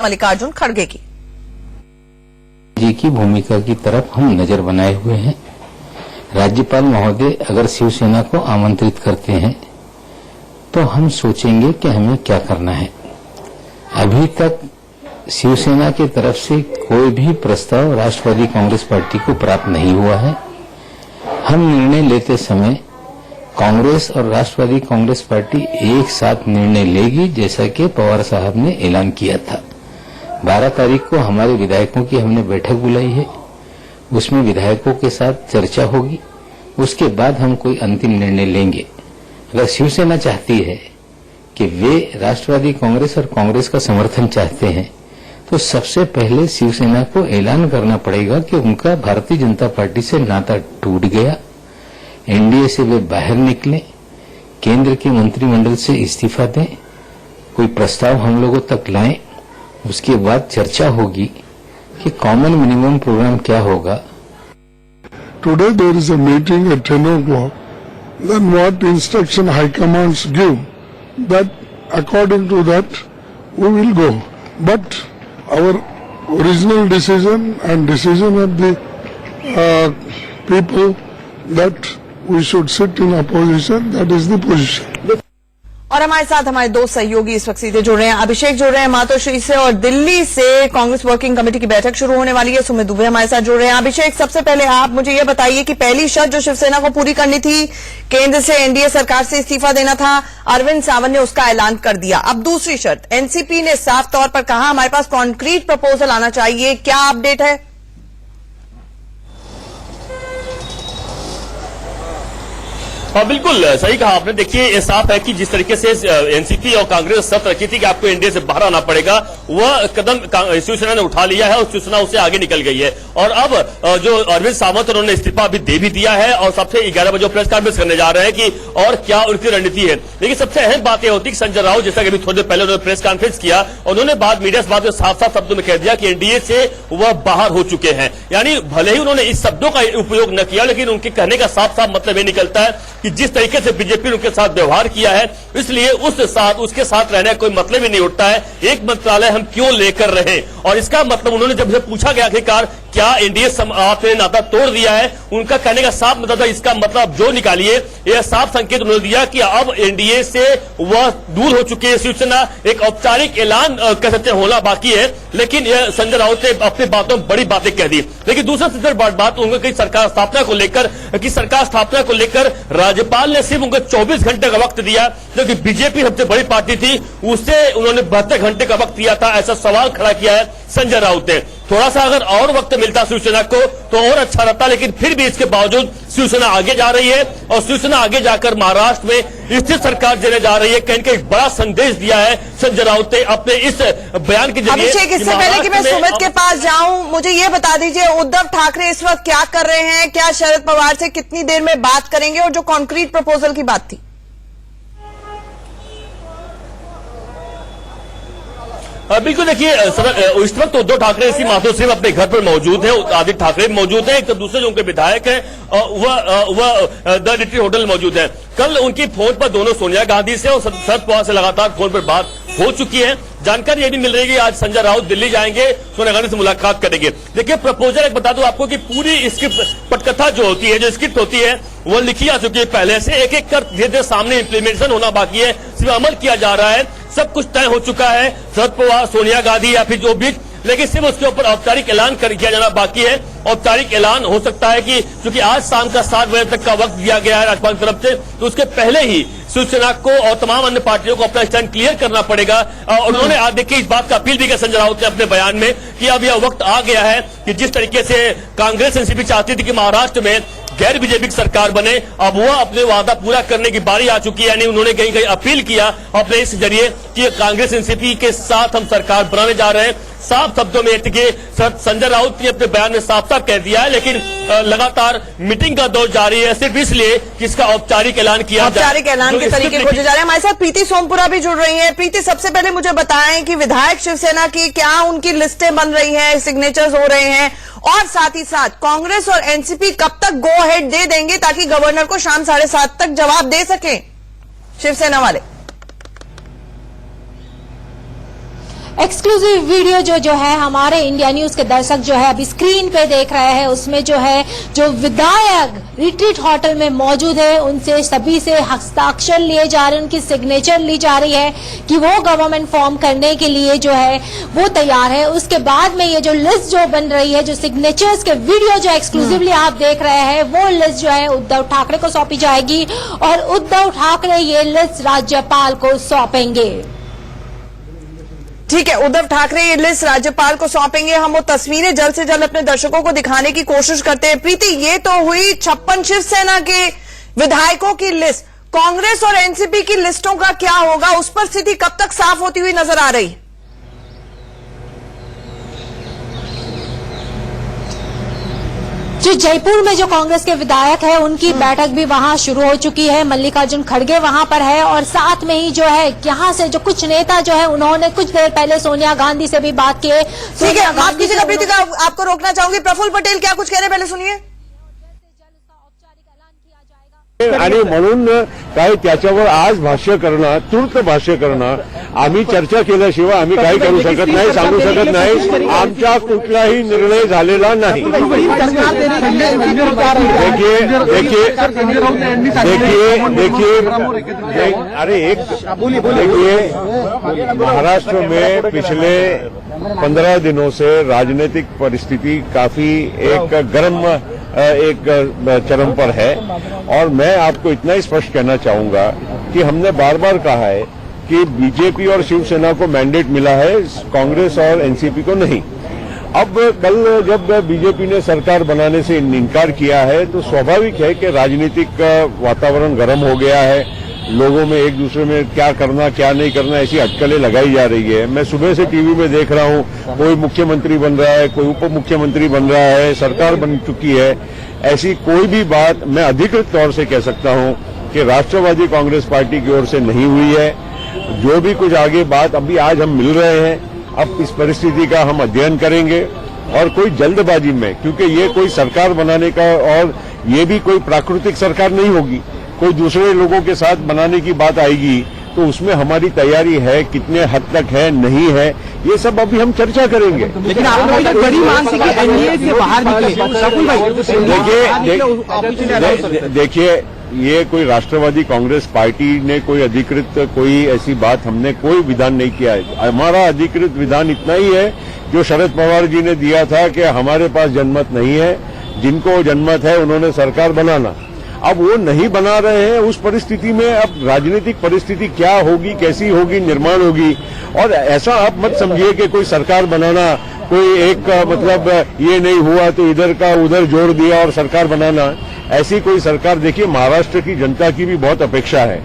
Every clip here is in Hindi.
मल्लिकार्जुन खड़गे की जी की भूमिका की तरफ हम नजर बनाए हुए हैं। राज्यपाल महोदय अगर शिवसेना को आमंत्रित करते हैं तो हम सोचेंगे कि हमें क्या करना है। अभी तक शिवसेना की तरफ से कोई भी प्रस्ताव राष्ट्रवादी कांग्रेस पार्टी को प्राप्त नहीं हुआ है। हम निर्णय लेते समय कांग्रेस और राष्ट्रवादी कांग्रेस पार्टी एक साथ निर्णय लेगी, जैसा कि पवार साहब ने ऐलान किया था। 12 तारीख को हमारे विधायकों की हमने बैठक बुलाई है, उसमें विधायकों के साथ चर्चा होगी, उसके बाद हम कोई अंतिम निर्णय लेंगे। अगर शिवसेना चाहती है कि वे राष्ट्रवादी कांग्रेस और कांग्रेस का समर्थन चाहते हैं तो सबसे पहले शिवसेना को ऐलान करना पड़ेगा कि उनका भारतीय जनता पार्टी से नाता टूट गया, एनडीए से वे बाहर निकले, केंद्र के मंत्रिमंडल से इस्तीफा दें, कोई प्रस्ताव हम लोगों तक लाएं। उसके बाद चर्चा होगी कि कॉमन मिनिमम प्रोग्राम क्या होगा। Today there is a meeting at 10 o'clock. Then what instruction high commands give, that according to that we will go. But our original decision and decision of the people that we should sit in opposition, that is the position. और हमारे साथ हमारे दो सहयोगी इस वक्त सीधे जुड़ रहे हैं। अभिषेक जुड़ रहे हैं मातोश्री से और दिल्ली से कांग्रेस वर्किंग कमेटी की बैठक शुरू होने वाली है। सुमित दुबे हमारे साथ जुड़ रहे हैं। अभिषेक, सबसे पहले आप मुझे ये बताइए कि पहली शर्त जो शिवसेना को पूरी करनी थी, केंद्र से एनडीए सरकार से इस्तीफा देना था, अरविंद सावंत ने उसका ऐलान कर दिया। अब दूसरी शर्त, एनसीपी ने साफ तौर पर कहा हमारे पास कॉन्क्रीट प्रपोजल आना चाहिए, क्या अपडेट है? हाँ, बिल्कुल सही कहा आपने। देखिए, ये साफ है कि जिस तरीके से एनसीपी और कांग्रेस शर्त रखी थी कि आपको एनडीए से बाहर आना पड़ेगा, वह कदम शिवसेना ने उठा लिया है और शिवसेना उससे आगे निकल गई है। और अब जो अरविंद सावंत उन्होंने इस्तीफा अभी दे भी दिया है और सबसे 11 बजे प्रेस कॉन्फ्रेंस करने जा रहे हैं कि और क्या उनकी रणनीति है। लेकिन सबसे अहम बात यह होती है कि संजय राउत, जैसा कि अभी थोड़ी देर पहले उन्होंने प्रेस कॉन्फ्रेंस किया, उन्होंने मीडिया से बात में साफ साफ शब्दों में कह दिया कि एनडीए से वह बाहर हो चुके हैं। यानी भले ही उन्होंने इस शब्दों का उपयोग न किया, लेकिन उनके कहने का साफ साफ मतलब ये निकलता है कि जिस तरीके से बीजेपी ने उनके साथ व्यवहार किया है, इसलिए उसके साथ रहने का कोई मतलब ही नहीं उठता है। एक मंत्रालय हम क्यों लेकर रहे? और इसका मतलब उन्होंने जब से पूछा गया आखिरकार क्या एनडीए आपने नाता तोड़ दिया है, उनका कहने का साफ मतलब था, इसका मतलब जो निकालिए, यह साफ संकेत उन्होंने दिया कि अब एनडीए से वह दूर हो चुके हैं। शिवसेना एक औपचारिक ऐलान कह सकते होना बाकी है, लेकिन यह संजय राउत ने अपनी बातों में बड़ी बातें कह दी। लेकिन दूसरा सबसे बड़ी बात उनकी सरकार स्थापना को लेकर राज्यपाल ने सिर्फ उनको 24 घंटे का वक्त दिया, जबकि बीजेपी सबसे बड़ी पार्टी थी, उससे उन्होंने 72 घंटे का वक्त दिया था। ऐसा सवाल खड़ा किया है संजय राउत ने। थोड़ा सा अगर और वक्त मिलता शिवसेना को तो और अच्छा रहता, लेकिन फिर भी इसके बावजूद शिवसेना आगे जा रही है और शिवसेना आगे जाकर महाराष्ट्र में स्थिर सरकार देने जा रही है। कहीं का एक बड़ा संदेश दिया है संजय राउत ने अपने इस बयान के जरिए। अभिषेक, इससे पहले कि मैं सुमित के पास जाऊं, मुझे ये बता दीजिए उद्धव ठाकरे इस वक्त क्या कर रहे हैं, क्या शरद पवार से कितनी देर में बात करेंगे, और जो कॉन्क्रीट प्रपोजल की बात थी? बिल्कुल, देखिए इस वक्त उद्धव ठाकरे इसी मातोश्री में अपने घर पर मौजूद हैं। आदित्य ठाकरे मौजूद हैं, एक तो दूसरे जो उनके विधायक हैं वह द लिटिल होटल मौजूद है। कल उनकी फोन पर दोनों सोनिया गांधी से और शरद पवार से लगातार फोन पर बात हो चुकी है। जानकारी ये भी मिल रही है कि आज संजय राउत दिल्ली जाएंगे, सोनिया गांधी से मुलाकात करेंगे। देखिए, प्रपोजल एक बता दूं आपको कि पूरी इसकी पटकथा जो होती है, जो स्क्रिप्ट होती है, वो लिखी जा चुकी है पहले से। एक एक कर धीरे धीरे सामने इम्प्लीमेंटेशन होना बाकी है, सिर्फ अमल किया जा रहा है। सब कुछ तय हो चुका है, शरद पवार, सोनिया गांधी या फिर जो भी, लेकिन सिर्फ उसके ऊपर औपचारिक ऐलान किया जाना बाकी है। औपचारिक ऐलान हो सकता है कि क्योंकि आज शाम का 7 बजे तक का वक्त दिया गया है राज्यपाल की तरफ से, तो उसके पहले ही शिवसेना को और तमाम अन्य पार्टियों को अपना स्टैंड क्लियर करना पड़ेगा। और उन्होंने आज देखिए इस बात का अपील भी किया संजय राउत ने अपने बयान में कि अब यह वक्त आ गया है कि जिस तरीके से कांग्रेस एनसीपी चाहती थी कि महाराष्ट्र में गैर बीजेपी की सरकार बने, अब वह अपने वादा पूरा करने की बारी आ चुकी है। यानी उन्होंने कहीं कहीं अपील किया अपने इस जरिए कि कांग्रेस एनसीपी के साथ हम सरकार बनाने जा रहे हैं। साफ शब्दों में संजय राउत ने अपने बयान में साफ साफ कह दिया है, लेकिन लगातार मीटिंग का दौर जारी है, सिर्फ इसलिए कि इसका औपचारिक ऐलान किया जाए। औपचारिक ऐलान के तरीके खोजे जा रहे हैं। हमारे साथ प्रीति सोमपुरा भी जुड़ रही है। प्रीति, सबसे पहले मुझे बताएं कि विधायक शिवसेना की क्या उनकी लिस्टें बन रही हैं, सिग्नेचर्स हो रहे हैं, और साथ ही साथ कांग्रेस और एनसीपी कब तक गो अहेड दे देंगे ताकि गवर्नर को शाम 7:30 तक जवाब दे सकें शिवसेना वाले? एक्सक्लूसिव वीडियो जो है हमारे इंडिया न्यूज के दर्शक जो है अभी स्क्रीन पे देख रहे हैं, उसमें जो है जो विधायक रिट्रीट होटल में मौजूद है उनसे सभी से हस्ताक्षर लिए जा रहे हैं, उनकी सिग्नेचर ली जा रही है कि वो गवर्नमेंट फॉर्म करने के लिए जो है वो तैयार है। उसके बाद में ये जो लिस्ट जो बन रही है, जो सिग्नेचर्स के वीडियो जो एक्सक्लूसिवली आप देख रहे हैं, वो लिस्ट जो है उद्धव ठाकरे को सौंपी जाएगी और उद्धव ठाकरे ये लिस्ट राज्यपाल को सौंपेंगे। ठीक है, उद्धव ठाकरे ये लिस्ट राज्यपाल को सौंपेंगे। हम वो तस्वीरें जल्द से जल्द अपने दर्शकों को दिखाने की कोशिश करते हैं। प्रीति, ये तो हुई 56 शिवसेना के विधायकों की लिस्ट। कांग्रेस और एनसीपी की लिस्टों का क्या होगा, उस पर स्थिति कब तक साफ होती हुई नजर आ रही? जो जयपुर में जो कांग्रेस के विधायक है उनकी बैठक भी वहां शुरू हो चुकी है। मल्लिकार्जुन खड़गे वहां पर है और साथ में ही जो है यहाँ से जो कुछ नेता जो है उन्होंने कुछ देर पहले सोनिया गांधी से भी बात की है। ठीक है, माफ कीजिएगा प्रीतिका, आपको रोकना चाहूंगी। प्रफुल्ल पटेल क्या कुछ कह रहे हैं, पहले सुनिए। आणि म्हणून काही त्याच्यावर आज भाष्य करणं, तूर्त भाष्य करणं, आम्ही चर्चा केल्याशिवाय आम्ही काही करू शकत नाही, सांगू शकत नाही। आमचा कुठलाही निर्णय झालेला नाही। देखिए अरे एक देखिए, महाराष्ट्र में पिछले 15 दिनों से राजनीतिक परिस्थिति काफी एक गर्म एक चरम पर है और मैं आपको इतना ही स्पष्ट कहना चाहूंगा कि हमने बार बार कहा है कि बीजेपी और शिवसेना को मैंडेट मिला है, कांग्रेस और एनसीपी को नहीं। अब कल जब बीजेपी ने सरकार बनाने से इनकार किया है तो स्वाभाविक है कि राजनीतिक वातावरण गर्म हो गया है। लोगों में एक दूसरे में क्या करना क्या नहीं करना ऐसी अटकलें लगाई जा रही है। मैं सुबह से टीवी में देख रहा हूं, कोई मुख्यमंत्री बन रहा है, कोई उप मुख्यमंत्री बन रहा है, सरकार बन चुकी है। ऐसी कोई भी बात मैं अधिकृत तौर से कह सकता हूं कि राष्ट्रवादी कांग्रेस पार्टी की ओर से नहीं हुई है। जो भी कुछ आगे बात अभी आज हम मिल रहे हैं, अब इस परिस्थिति का हम अध्ययन करेंगे और कोई जल्दबाजी में, क्योंकि ये कोई सरकार बनाने का और ये भी कोई प्राकृतिक सरकार नहीं होगी, कोई दूसरे लोगों के साथ बनाने की बात आएगी तो उसमें हमारी तैयारी है, कितने हद तक है नहीं है, ये सब अभी हम चर्चा करेंगे। लेकिन आपने बड़ी मांग थी कि एनडीए से बाहर निकले। देखिए, ये कोई राष्ट्रवादी कांग्रेस पार्टी ने कोई अधिकृत कोई ऐसी बात हमने कोई विधान नहीं किया है। हमारा अधिकृत विधान इतना ही है जो शरद पवार जी ने दिया था कि हमारे पास जनमत नहीं है, जिनको जनमत है उन्होंने सरकार बनाना। अब वो नहीं बना रहे हैं, उस परिस्थिति में अब राजनीतिक परिस्थिति क्या होगी, कैसी होगी, निर्माण होगी। और ऐसा आप मत समझिए कि कोई सरकार बनाना कोई एक मतलब ये नहीं हुआ तो इधर का उधर जोड़ दिया और सरकार बनाना, ऐसी कोई सरकार। देखिए, महाराष्ट्र की जनता की भी बहुत अपेक्षा है।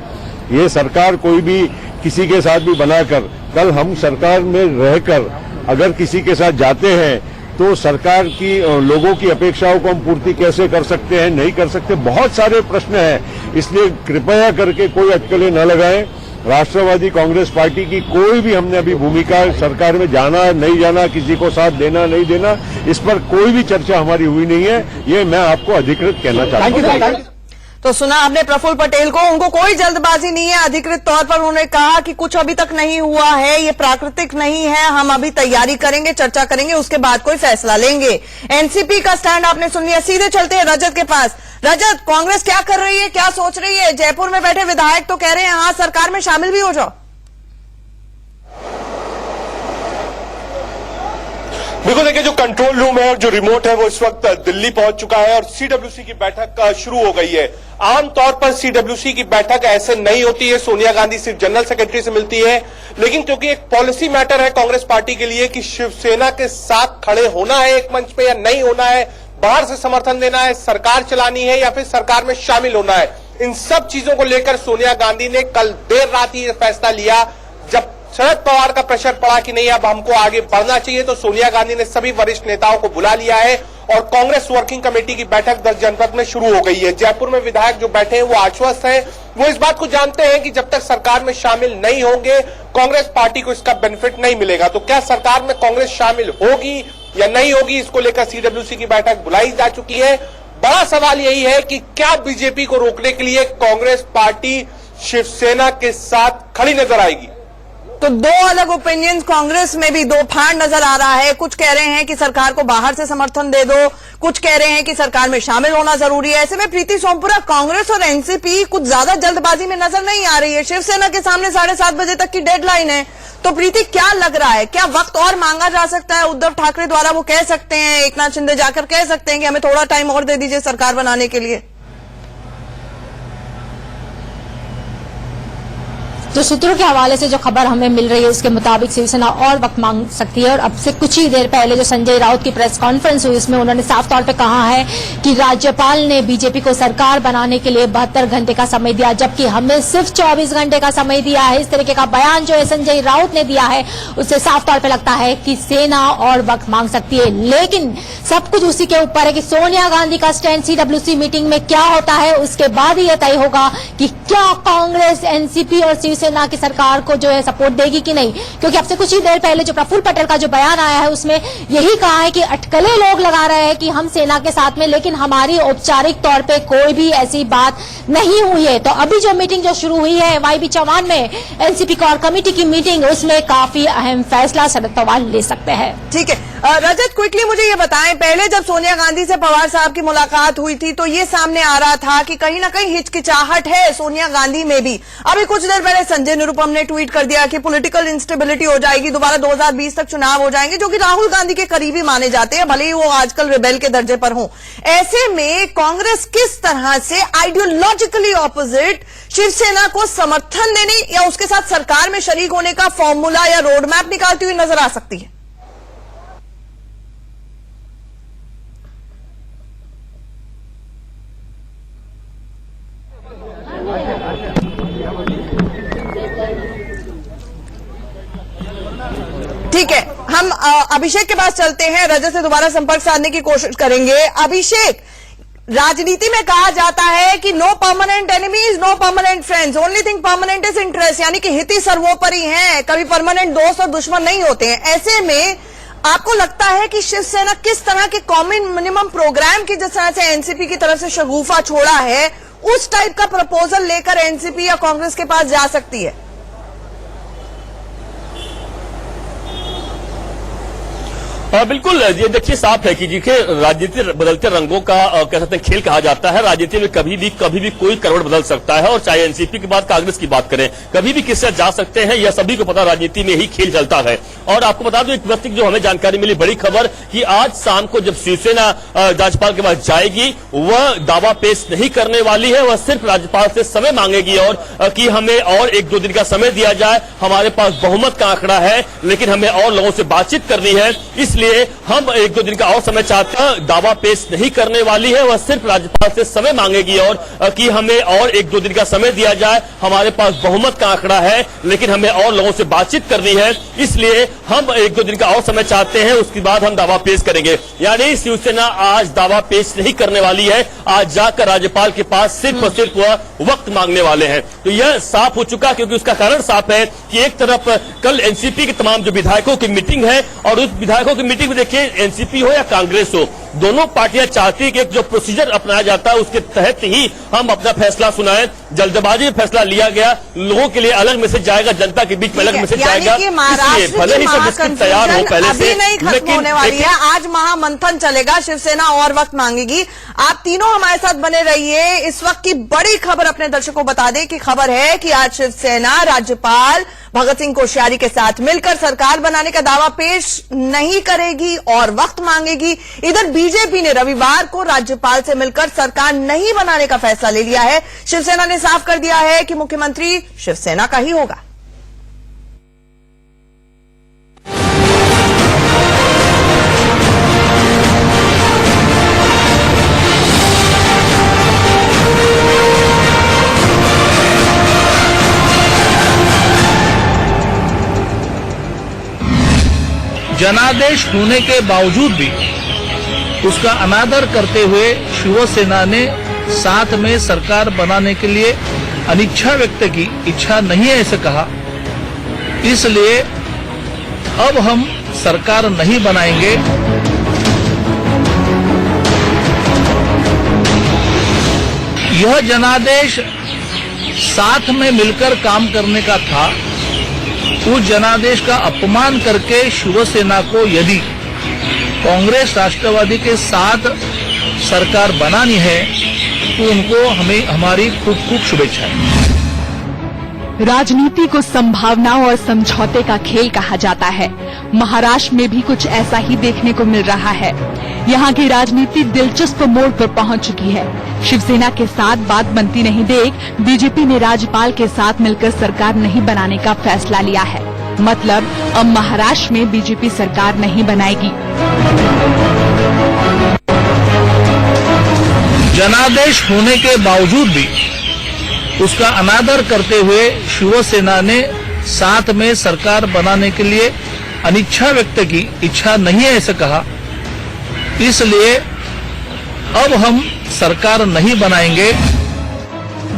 ये सरकार कोई भी किसी के साथ भी बनाकर, कल हम सरकार में रहकर अगर किसी के साथ जाते हैं तो सरकार की लोगों की अपेक्षाओं को हम पूर्ति कैसे कर सकते हैं, नहीं कर सकते, बहुत सारे प्रश्न हैं। इसलिए कृपया करके कोई अटकलें न लगाएं। राष्ट्रवादी कांग्रेस पार्टी की कोई भी हमने अभी भूमिका, सरकार में जाना नहीं जाना, किसी को साथ देना नहीं देना, इस पर कोई भी चर्चा हमारी हुई नहीं है। ये मैं आपको अधिकृत कहना चाहता हूं। तो सुना आपने प्रफुल्ल पटेल को, उनको कोई जल्दबाजी नहीं है। अधिकृत तौर पर उन्होंने कहा कि कुछ अभी तक नहीं हुआ है, ये प्राकृतिक नहीं है, हम अभी तैयारी करेंगे, चर्चा करेंगे, उसके बाद कोई फैसला लेंगे। एनसीपी का स्टैंड आपने सुन लिया। सीधे चलते हैं रजत के पास। रजत, कांग्रेस क्या कर रही है, क्या सोच रही है? जयपुर में बैठे विधायक तो कह रहे हैं हाँ सरकार में शामिल भी हो जाओ। बिल्कुल, देखिए, जो कंट्रोल रूम है और जो रिमोट है वो इस वक्त दिल्ली पहुंच चुका है और सीडब्ल्यूसी की बैठक शुरू हो गई है। आमतौर पर सीडब्ल्यूसी की बैठक ऐसे नहीं होती है, सोनिया गांधी सिर्फ जनरल सेक्रेटरी से मिलती है, लेकिन क्योंकि एक पॉलिसी मैटर है कांग्रेस पार्टी के लिए कि शिवसेना के साथ खड़े होना है एक मंच पे या नहीं होना है, बाहर से समर्थन देना है, सरकार चलानी है या फिर सरकार में शामिल होना है, इन सब चीजों को लेकर सोनिया गांधी ने कल देर रात ही फैसला लिया। जब शरद पवार का प्रेशर पड़ा कि नहीं अब हमको आगे बढ़ना चाहिए, तो सोनिया गांधी ने सभी वरिष्ठ नेताओं को बुला लिया है और कांग्रेस वर्किंग कमेटी की बैठक 10 जनपद में शुरू हो गई है। जयपुर में विधायक जो बैठे हैं वो आश्वस्त हैं, वो इस बात को जानते हैं कि जब तक सरकार में शामिल नहीं होंगे कांग्रेस पार्टी को इसका बेनिफिट नहीं मिलेगा। तो क्या सरकार में कांग्रेस शामिल होगी या नहीं होगी, इसको लेकर सीडब्ल्यूसी की बैठक बुलाई जा चुकी है। बड़ा सवाल यही है कि क्या बीजेपी को रोकने के लिए कांग्रेस पार्टी शिवसेना के साथ खड़ी नजर आएगी। तो दो अलग ओपिनियंस कांग्रेस में भी दो फाड़ नजर आ रहा है। कुछ कह रहे हैं कि सरकार को बाहर से समर्थन दे दो, कुछ कह रहे हैं कि सरकार में शामिल होना जरूरी है। ऐसे में प्रीति सोमपुरा, कांग्रेस और एनसीपी कुछ ज्यादा जल्दबाजी में नजर नहीं आ रही है। शिवसेना के सामने 7:30 बजे तक की डेडलाइन है। तो प्रीति, क्या लग रहा है, क्या वक्त और मांगा जा सकता है उद्धव ठाकरे द्वारा? वो कह सकते हैं, एकनाथ शिंदे जाकर कह सकते हैं कि हमें थोड़ा टाइम और दे दीजिए सरकार बनाने के लिए। तो सूत्रों के हवाले से जो खबर हमें मिल रही है उसके मुताबिक शिवसेना और वक्त मांग सकती है। और अब से कुछ ही देर पहले जो संजय राउत की प्रेस कॉन्फ्रेंस हुई उसमें उन्होंने साफ तौर पे कहा है कि राज्यपाल ने बीजेपी को सरकार बनाने के लिए 72 घंटे का समय दिया, जबकि हमें सिर्फ 24 घंटे का समय दिया है। इस तरीके का बयान जो है संजय राउत ने दिया है, उससे साफ तौर पर लगता है कि सेना और वक्त मांग सकती है। लेकिन सब कुछ उसी के ऊपर है कि सोनिया गांधी का स्टैंड सीडब्ल्यूसी मीटिंग में क्या होता है, उसके बाद ही यह तय होगा कि क्या कांग्रेस, एनसीपी और शिवसेना की सरकार को जो है सपोर्ट देगी कि नहीं। क्योंकि अब से कुछ ही देर पहले जो प्रफुल्ल पटेल का जो बयान आया है उसमें यही कहा है कि अटकलें लोग लगा रहे हैं कि हम सेना के साथ में, लेकिन हमारी औपचारिक तौर पे कोई भी ऐसी बात नहीं हुई है। तो अभी जो मीटिंग जो शुरू हुई है वाईबी चौहान में, एनसीपी कोर कमेटी की मीटिंग, उसमें काफी अहम फैसला शरद पवार ले सकते हैं। ठीक है रजत, क्विकली मुझे ये बताएं, पहले जब सोनिया गांधी से पवार साहब की मुलाकात हुई थी तो ये सामने आ रहा था कि कहीं ना कहीं हिचकिचाहट है सोनिया गांधी में भी। अभी कुछ देर पहले संजय निरुपम ने ट्वीट कर दिया कि पॉलिटिकल इंस्टेबिलिटी हो जाएगी, दोबारा 2020 तक चुनाव हो जाएंगे, जो कि राहुल गांधी के करीबी माने जाते हैं, भले ही वो आजकल रिबेल के दर्जे पर हों। ऐसे में कांग्रेस किस तरह से आइडियोलॉजिकली ऑपोजिट शिवसेना को समर्थन देने या उसके साथ सरकार में शरीक होने का फॉर्मूला या रोड मैप निकालती हुई नजर आ सकती है? ठीक है, हम अभिषेक के पास चलते हैं, रजत से दोबारा संपर्क साधने की कोशिश करेंगे। अभिषेक, राजनीति में कहा जाता है कि no permanent enemies, no permanent friends, only thing permanent is interest, यानी कि हित ही सर्वोपरि हैं, कभी परमानेंट दोस्त और दुश्मन नहीं होते हैं। ऐसे में आपको लगता है कि शिवसेना किस तरह के कॉमन मिनिमम प्रोग्राम की, जिस तरह से एनसीपी की तरफ से शगुफा छोड़ा है, उस टाइप का प्रपोजल लेकर एनसीपी या कांग्रेस के पास जा सकती है? बिल्कुल, ये देखिए साफ है कि देखिए राजनीति बदलते रंगों का कह सकते हैं खेल कहा जाता है। राजनीति में कभी भी कोई करवट बदल सकता है, और चाहे एनसीपी की बात, कांग्रेस की बात करें, कभी भी किससे जा सकते हैं, यह सभी को पता, राजनीति में ही खेल चलता है। और आपको बता दूं, एक व्यक्ति जो हमें जानकारी मिली, बड़ी खबर कि आज शाम को जब शिवसेना राज्यपाल के पास जाएगी, वह दावा पेश नहीं करने वाली है, वह सिर्फ राज्यपाल से समय मांगेगी और कि हमें और 1-2 दिन का समय दिया जाए, हमारे पास बहुमत का आंकड़ा है, लेकिन हमें और लोगों से बातचीत करनी है, इसलिए हम 1-2 दिन का और समय चाहते हैं। दावा पेश नहीं करने वाली है, वह सिर्फ राज्यपाल से समय मांगेगी और कि हमें और 1-2 दिन का समय दिया जाए, हमारे पास बहुमत का आंकड़ा है, लेकिन हमें और लोगों से बातचीत करनी है, इसलिए हम 1-2 दिन का और समय चाहते हैं, उसके बाद हम दावा पेश करेंगे। यानी शिवसेना आज दावा पेश नहीं करने वाली है, आज जाकर राज्यपाल के पास सिर्फ और सिर्फ वह वक्त मांगने वाले हैं। तो यह साफ हो चुका, क्योंकि उसका कारण साफ है कि एक तरफ कल एनसीपी के तमाम जो विधायकों की मीटिंग है, और उस विधायकों की मीटिंग में देखिए एनसीपी हो या कांग्रेस हो, दोनों पार्टियां चाहती है कि एक जो प्रोसीजर अपनाया जाता है उसके तहत ही हम अपना फैसला सुनाएं। जल्दबाजी में फैसला लिया गया, लोगों के लिए अलग मैसेज जाएगा, जनता के बीच में अलग मैसेज जाएगा, इसलिए भले ही सब स्क्रिप्ट तैयार हो पहले से, नहीं खत्म होने वाली है। आज महामंथन चलेगा, शिवसेना और वक्त मांगेगी। आप तीनों हमारे साथ बने रहिए। इस वक्त की बड़ी खबर अपने दर्शकों को बता दें कि खबर है कि आज शिवसेना राज्यपाल भगत सिंह कोश्यारी के साथ मिलकर सरकार बनाने का दावा पेश नहीं करेगी और वक्त मांगेगी। इधर बीजेपी ने रविवार को राज्यपाल से मिलकर सरकार नहीं बनाने का फैसला ले लिया है। शिवसेना ने साफ कर दिया है कि मुख्यमंत्री शिवसेना का ही होगा। जनादेश होने के बावजूद भी उसका अनादर करते हुए शिवसेना ने साथ में सरकार बनाने के लिए अनिच्छा व्यक्त की, इच्छा नहीं है ऐसे कहा, इसलिए अब हम सरकार नहीं बनाएंगे। यह जनादेश साथ में मिलकर काम करने का था, उस जनादेश का अपमान करके शिवसेना को यदि कांग्रेस राष्ट्रवादी के साथ सरकार बनानी है तो उनको हमें हमारी खूब खूब शुभेच्छाएं। राजनीति को संभावनाओं और समझौते का खेल कहा जाता है। महाराष्ट्र में भी कुछ ऐसा ही देखने को मिल रहा है। यहाँ की राजनीति दिलचस्प मोड़ पर पहुँच चुकी है। शिवसेना के साथ बात बनती नहीं देख बीजेपी ने राज्यपाल के साथ मिलकर सरकार नहीं बनाने का फैसला लिया है। मतलब अब महाराष्ट्र में बीजेपी सरकार नहीं बनाएगी। जनादेश होने के बावजूद भी उसका अनादर करते हुए शिवसेना ने साथ में सरकार बनाने के लिए अनिच्छा व्यक्त की। इच्छा नहीं है ऐसे कहा, इसलिए अब हम सरकार नहीं बनाएंगे।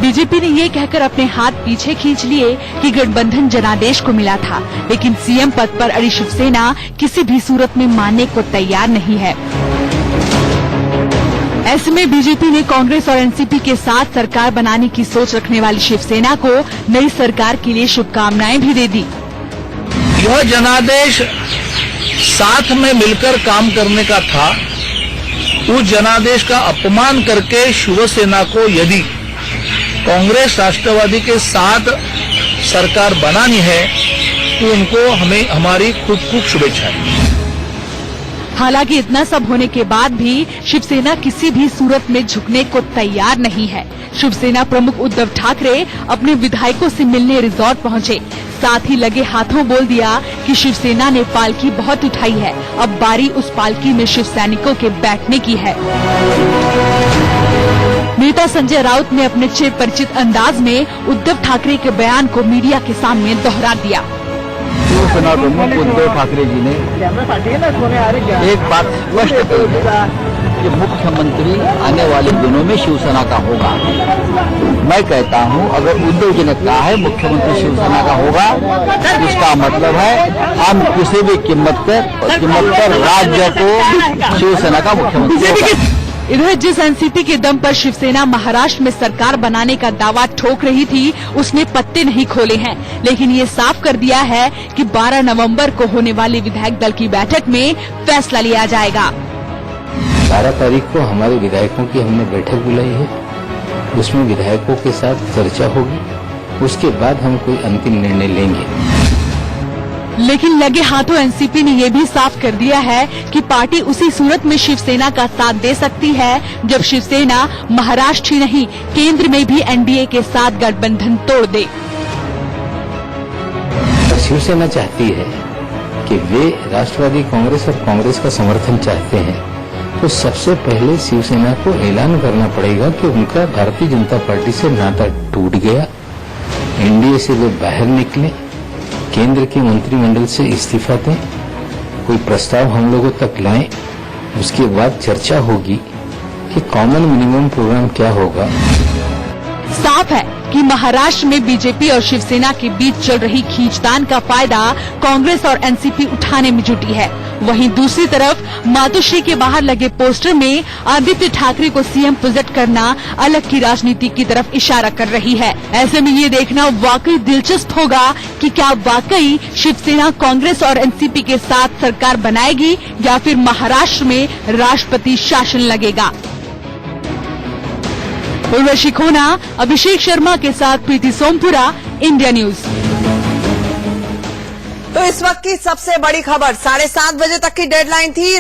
बीजेपी ने ये कहकर अपने हाथ पीछे खींच लिए कि गठबंधन जनादेश को मिला था, लेकिन सीएम पद पर अड़ी शिवसेना किसी भी सूरत में मानने को तैयार नहीं है। ऐसे में बीजेपी ने कांग्रेस और एनसीपी के साथ सरकार बनाने की सोच रखने वाली शिवसेना को नई सरकार के लिए शुभकामनाएं भी दे दी। यह जनादेश साथ में मिलकर काम करने का था। उस जनादेश का अपमान करके शिवसेना को यदि कांग्रेस राष्ट्रवादी के साथ सरकार बनानी है तो उनको हमें हमारी खूब खूब शुभेच्छाएं। हालांकि इतना सब होने के बाद भी शिवसेना किसी भी सूरत में झुकने को तैयार नहीं है। शिवसेना प्रमुख उद्धव ठाकरे अपने विधायकों से मिलने रिजॉर्ट पहुंचे। साथ ही लगे हाथों बोल दिया कि शिवसेना ने पालकी बहुत उठाई है, अब बारी उस पालकी में शिव सैनिकों के बैठने की है। नेता संजय राउत ने अपने चिरपरिचित अंदाज में उद्धव ठाकरे के बयान को मीडिया के सामने दोहरा दिया। शिवसेना प्रमुख उद्धव ठाकरे जी ने एक बात स्पष्ट कही है कि मुख्यमंत्री आने वाले दिनों में शिवसेना का होगा। मैं कहता हूं, अगर उद्धव जी ने कहा है मुख्यमंत्री शिवसेना का होगा, इसका मतलब है हम किसी भी कीमत पर राज्य को शिवसेना का मुख्यमंत्री होगा। इधर जिस एनसीपी के दम पर शिवसेना महाराष्ट्र में सरकार बनाने का दावा ठोक रही थी, उसने पत्ते नहीं खोले हैं। लेकिन ये साफ कर दिया है कि 12 नवंबर को होने वाली विधायक दल की बैठक में फैसला लिया जाएगा। 12 तारीख को हमारे विधायकों की हमने बैठक बुलाई है। उसमें विधायकों के साथ चर्चा होगी, उसके बाद हम कोई अंतिम निर्णय लेंगे। लेकिन लगे हाथों एनसीपी ने ये भी साफ कर दिया है कि पार्टी उसी सूरत में शिवसेना का साथ दे सकती है जब शिवसेना महाराष्ट्र ही नहीं केंद्र में भी एनडीए के साथ गठबंधन तोड़ दे। शिवसेना चाहती है कि वे राष्ट्रवादी कांग्रेस और कांग्रेस का समर्थन चाहते हैं, तो सबसे पहले शिवसेना को ऐलान करना पड़ेगा कि उनका भारतीय जनता पार्टी से नाता टूट गया, एनडीए से वे बाहर निकले, केंद्र के मंत्रिमंडल से इस्तीफा दें, कोई प्रस्ताव हम लोगों तक लाएं। उसके बाद चर्चा होगी कि कॉमन मिनिमम प्रोग्राम क्या होगा। साफ है कि महाराष्ट्र में बीजेपी और शिवसेना के बीच चल रही खींचतान का फायदा कांग्रेस और एनसीपी उठाने में जुटी है। वहीं दूसरी तरफ मातोश्री के बाहर लगे पोस्टर में आदित्य ठाकरे को सीएम प्रोजेक्ट करना अलग की राजनीति की तरफ इशारा कर रही है। ऐसे में ये देखना वाकई दिलचस्प होगा कि क्या वाकई शिवसेना कांग्रेस और एनसीपी के साथ सरकार बनाएगी या फिर महाराष्ट्र में राष्ट्रपति शासन लगेगा। उर्वशी खोना, अभिषेक शर्मा के साथ प्रीति सोमपुरा, इंडिया न्यूज। तो इस वक्त की सबसे बड़ी खबर 7:30 बजे तक की डेडलाइन थी।